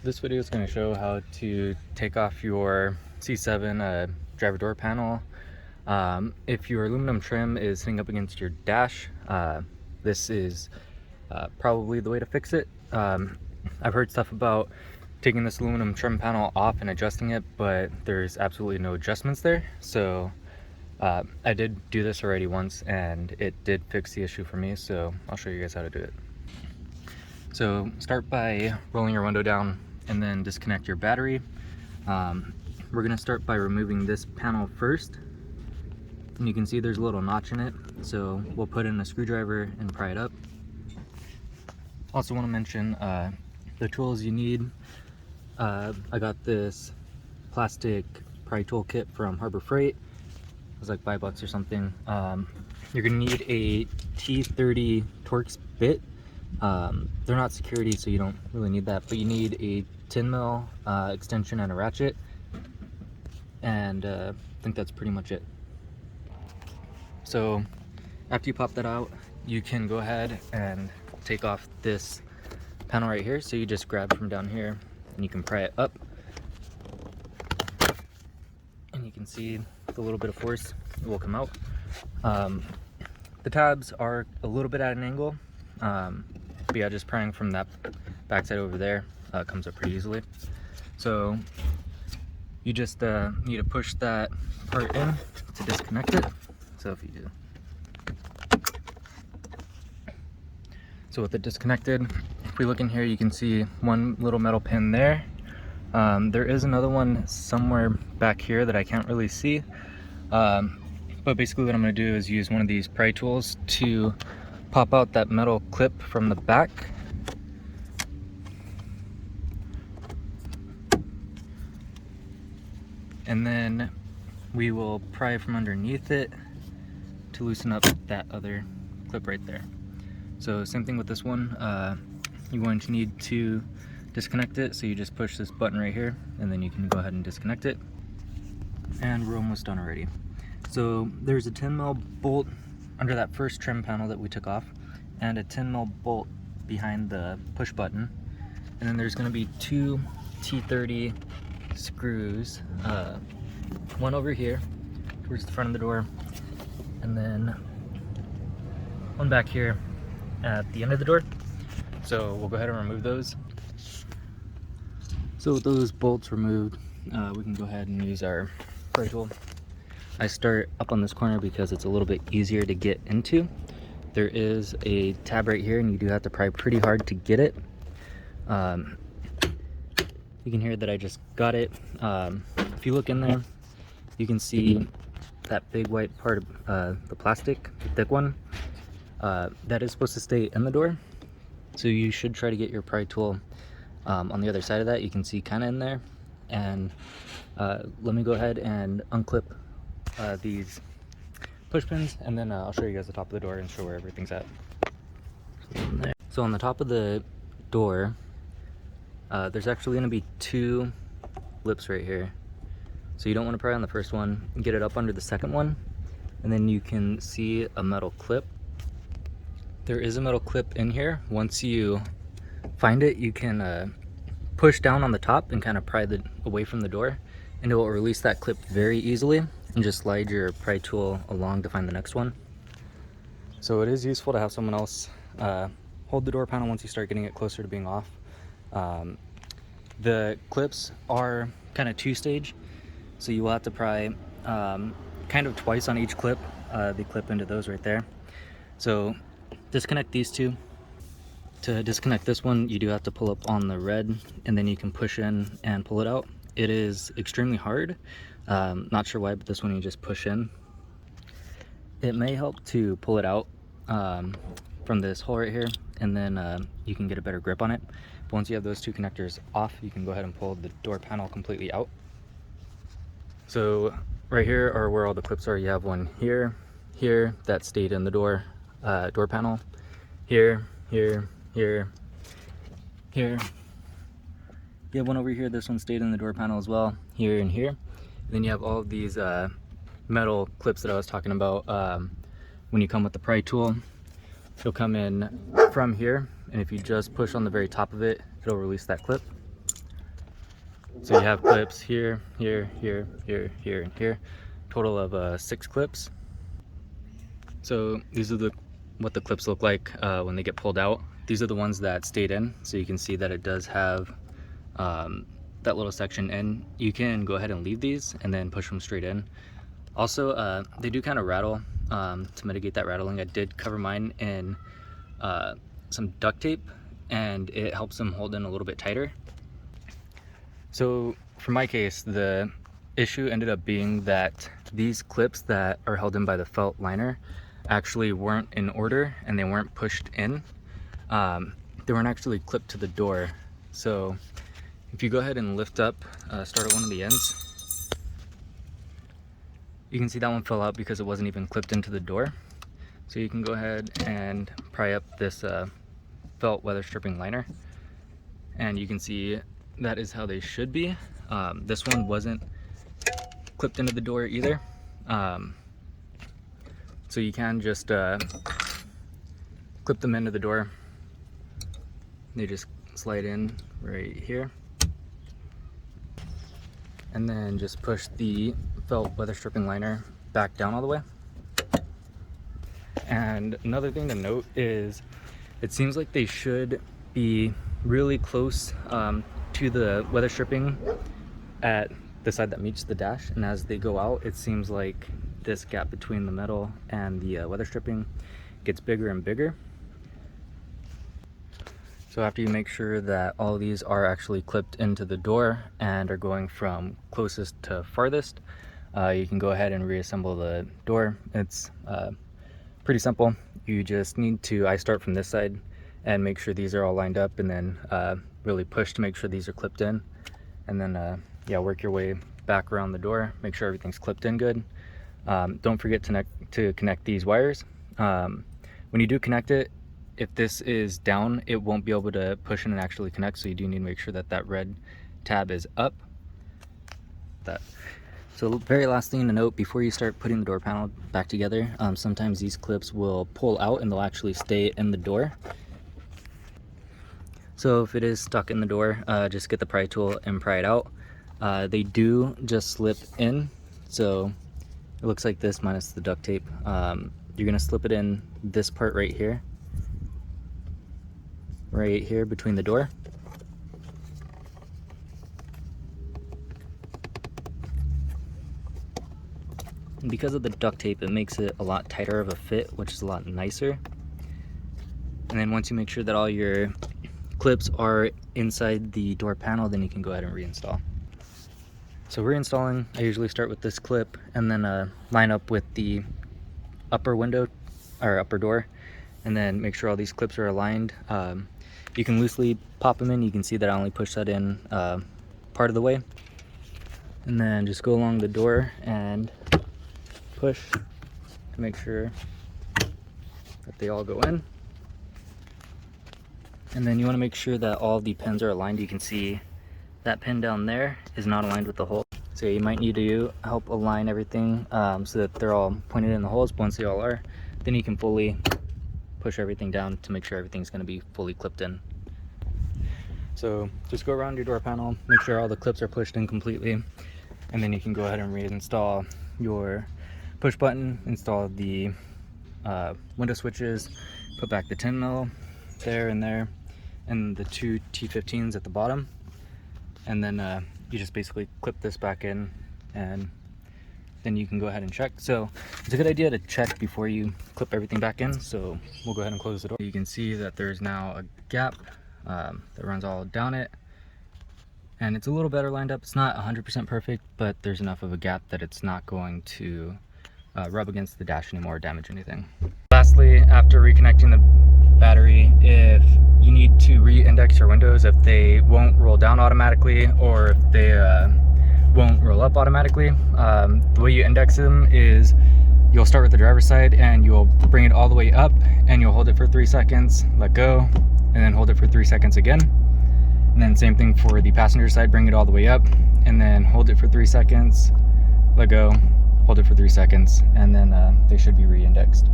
This video is going to show how to take off your C7 driver door panel. If your aluminum trim is sitting up against your dash, this is probably the way to fix it. I've heard stuff about taking this aluminum trim panel off and adjusting it, but there's absolutely no adjustments there. So I did do this already once and it did fix the issue for me, so I'll show you guys how to do it. So start by rolling your window down and then disconnect your battery. We're gonna start by removing this panel first. And you can see there's a little notch in it, so we'll put in a screwdriver and pry it up. Also want to mention the tools you need. I got this plastic pry tool kit from Harbor Freight. It was like $5 or something. You're gonna need a T30 Torx bit. They're not security, so you don't really need that, but you need a 10 mil extension and a ratchet, and I think that's pretty much it. So after you pop that out, you can go ahead and take off this panel right here. So you just grab from down here and you can pry it up, and you can see with a little bit of force it will come out. The tabs are a little bit at an angle, but yeah, just prying from that backside over there comes up pretty easily. So you just need to push that part in to disconnect it. So if you do, so with it disconnected, if we look in here, you can see one little metal pin there. There is another one somewhere back here that I can't really see. But basically what I'm going to do is use one of these pry tools to pop out that metal clip from the back. And then we will pry from underneath it to loosen up that other clip right there. So same thing with this one. You're going to need to disconnect it. So you just push this button right here and then you can go ahead and disconnect it. And we're almost done already. So there's a 10 mil bolt under that first trim panel that we took off, and a 10 mil bolt behind the push button. And then there's going to be two T30 screws, one over here towards the front of the door, and then one back here at the end of the door. So we'll go ahead and remove those. So with those bolts removed, we can go ahead and use our pry tool. I start up on this corner because it's a little bit easier to get into. There is a tab right here and you do have to pry pretty hard to get it. You can hear that I just got it. If you look in there, you can see that big white part of the plastic, the thick one. That is supposed to stay in the door. So you should try to get your pry tool on the other side of that. You can see kind of in there. And let me go ahead and unclip these push pins, and then I'll show you guys the top of the door and show where everything's at. So on the top of the door, there's actually going to be two lips right here. So you don't want to pry on the first one, get it up under the second one, and then you can see a metal clip. There is a metal clip in here. Once you find it, you can push down on the top and kind of pry it away from the door, and it will release that clip very easily, and just slide your pry tool along to find the next one. So it is useful to have someone else hold the door panel once you start getting it closer to being off. The clips are kind of two-stage, so you will have to pry kind of twice on each clip. They clip into those right there. So disconnect these two. To disconnect this one, you do have to pull up on the red, and then you can push in and pull it out. It is extremely hard. Not sure why, but this one you just push in. It may help to pull it out from this hole right here, and then you can get a better grip on it. But once you have those two connectors off, you can go ahead and pull the door panel completely out. So right here are where all the clips are. You have one here, here, that stayed in the door panel, here, here, here, here. You have one over here. This one stayed in the door panel as well, here and here. And then you have all of these metal clips that I was talking about. When you come with the pry tool, it'll come in from here, and if you just push on the very top of it, it'll release that clip. So you have clips here, here, here, here, here, and here. Total of 6 clips. So these are what the clips look like when they get pulled out. These are the ones that stayed in, so you can see that it does have that little section in. You can go ahead and leave these and then push them straight in. Also, they do kind of rattle. To mitigate that rattling, I did cover mine in some duct tape, and it helps them hold in a little bit tighter. So for my case, the issue ended up being that these clips that are held in by the felt liner actually weren't in order, and they weren't pushed in. They weren't actually clipped to the door. So if you go ahead and lift up, start at one of the ends, you can see that one fell out because it wasn't even clipped into the door. So you can go ahead and pry up this felt weather stripping liner, and you can see that is how they should be. This one wasn't clipped into the door either. So you can just clip them into the door. They just slide in right here, and then just push the felt weather stripping liner back down all the way. And another thing to note is it seems like they should be really close to the weather stripping at the side that meets the dash, and as they go out, it seems like this gap between the metal and the weather stripping gets bigger and bigger. So after you make sure that all of these are actually clipped into the door and are going from closest to farthest, you can go ahead and reassemble the door. It's pretty simple. You just need to, I start from this side and make sure these are all lined up, and then really push to make sure these are clipped in, and then yeah, work your way back around the door, make sure everything's clipped in good. Don't forget to connect these wires. When you do connect it, if this is down, it won't be able to push in and actually connect, so you do need to make sure that that red tab is up. So very last thing to note before you start putting the door panel back together, sometimes these clips will pull out and they'll actually stay in the door. So if it is stuck in the door, just get the pry tool and pry it out. They do just slip in, so it looks like this minus the duct tape. You're gonna slip it in this part right here between the door. And because of the duct tape, it makes it a lot tighter of a fit, which is a lot nicer. And then once you make sure that all your clips are inside the door panel, then you can go ahead and reinstall. So reinstalling, I usually start with this clip and then line up with the upper window or upper door, and then make sure all these clips are aligned. You can loosely pop them in. You can see that I only push that in part of the way, and then just go along the door and push to make sure that they all go in. And then you want to make sure that all the pins are aligned. You can see that pin down there is not aligned with the hole, so you might need to help align everything so that they're all pointed in the holes. But once they all are, then you can fully push everything down to make sure everything's going to be fully clipped in. So just go around your door panel, make sure all the clips are pushed in completely, and then you can go ahead and reinstall your push button, install the window switches, put back the 10 mil there and there, and the 2 T15s at the bottom, and then you just basically clip this back in, and then you can go ahead and check. So it's a good idea to check before you clip everything back in. So we'll go ahead and close the door. You can see that there's now a gap that runs all down it, and it's a little better lined up. It's not 100% perfect, but there's enough of a gap that it's not going to rub against the dash anymore or damage anything. Lastly, after reconnecting the battery, if you need to re-index your windows, if they won't roll down automatically or if they won't roll up automatically, the way you index them is you'll start with the driver's side and you'll bring it all the way up, and you'll hold it for 3 seconds, let go, and then hold it for 3 seconds again. And then same thing for the passenger side, bring it all the way up and then hold it for 3 seconds, let go, hold it for 3 seconds, and then they should be re-indexed.